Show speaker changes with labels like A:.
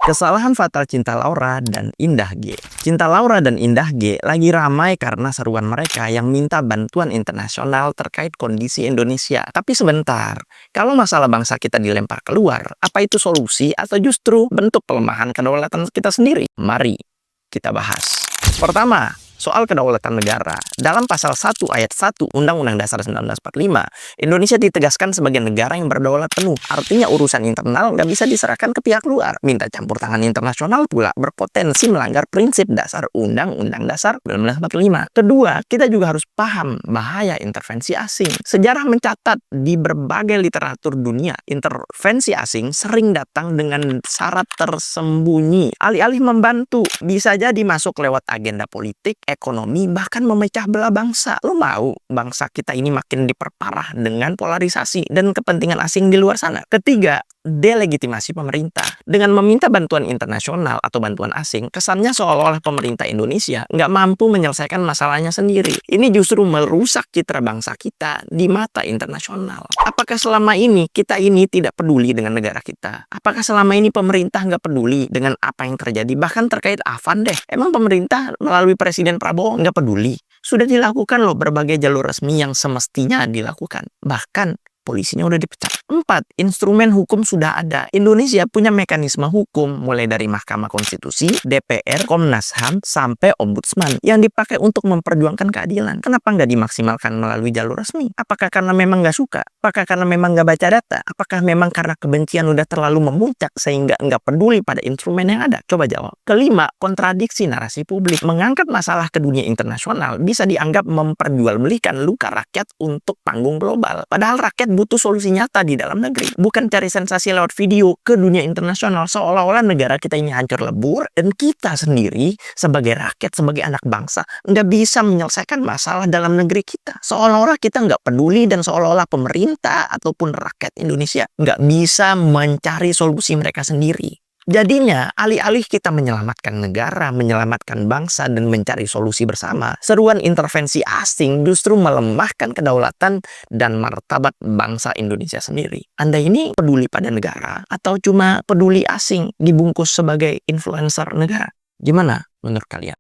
A: Kesalahan fatal Cinta Laura dan Indah G. Cinta Laura dan Indah G lagi ramai karena seruan mereka yang minta bantuan internasional terkait kondisi Indonesia. Tapi sebentar, kalau masalah bangsa kita dilempar keluar, apa itu solusi atau justru bentuk pelemahan kedaulatan kita sendiri? Mari kita bahas. Pertama, soal kedaulatan negara. Dalam pasal 1 ayat 1 Undang-Undang Dasar 1945, Indonesia ditegaskan sebagai negara yang berdaulat penuh. Artinya urusan internal nggak bisa diserahkan ke pihak luar. Minta campur tangan internasional pula berpotensi melanggar prinsip dasar Undang-Undang Dasar 1945. Kedua, kita juga harus paham bahaya intervensi asing. Sejarah mencatat di berbagai literatur dunia, intervensi asing sering datang dengan syarat tersembunyi. Alih-alih membantu, bisa jadi masuk lewat agenda politik, ekonomi, bahkan memecah belah bangsa. Lo mau bangsa kita ini makin diperparah dengan polarisasi dan kepentingan asing di luar sana? Ketiga, delegitimasi pemerintah. Dengan meminta bantuan internasional atau bantuan asing, kesannya seolah-olah pemerintah Indonesia nggak mampu menyelesaikan masalahnya sendiri. Ini justru merusak citra bangsa kita di mata internasional. Apakah selama ini kita ini tidak peduli dengan negara kita? Apakah selama ini pemerintah nggak peduli dengan apa yang terjadi? Bahkan terkait Afan deh. Emang pemerintah melalui Presiden Prabowo nggak peduli? Sudah dilakukan loh berbagai jalur resmi yang semestinya dilakukan. Bahkan polisinya udah dipecat. 4. Instrumen hukum sudah ada. Indonesia punya mekanisme hukum mulai dari Mahkamah Konstitusi, DPR, Komnas HAM, sampai Ombudsman yang dipakai untuk memperjuangkan keadilan. Kenapa nggak dimaksimalkan melalui jalur resmi? Apakah karena memang nggak suka? Apakah karena memang nggak baca data? Apakah memang karena kebencian udah terlalu memuncak sehingga nggak peduli pada instrumen yang ada? Coba jawab. Kelima, kontradiksi narasi publik. Mengangkat masalah ke dunia internasional bisa dianggap memperjualbelikan luka rakyat untuk panggung global. Padahal rakyat butuh solusi nyata di dalam negeri, bukan cari sensasi lewat video ke dunia internasional seolah-olah negara kita ini hancur lebur dan kita sendiri sebagai rakyat, sebagai anak bangsa nggak bisa menyelesaikan masalah dalam negeri kita. Seolah-olah kita nggak peduli dan seolah-olah pemerintah ataupun rakyat Indonesia nggak bisa mencari solusi mereka sendiri. Jadinya, alih-alih kita menyelamatkan negara, menyelamatkan bangsa, dan mencari solusi bersama, seruan intervensi asing justru melemahkan kedaulatan dan martabat bangsa Indonesia sendiri. Anda ini peduli pada negara atau cuma peduli asing dibungkus sebagai influencer negara? Gimana menurut kalian?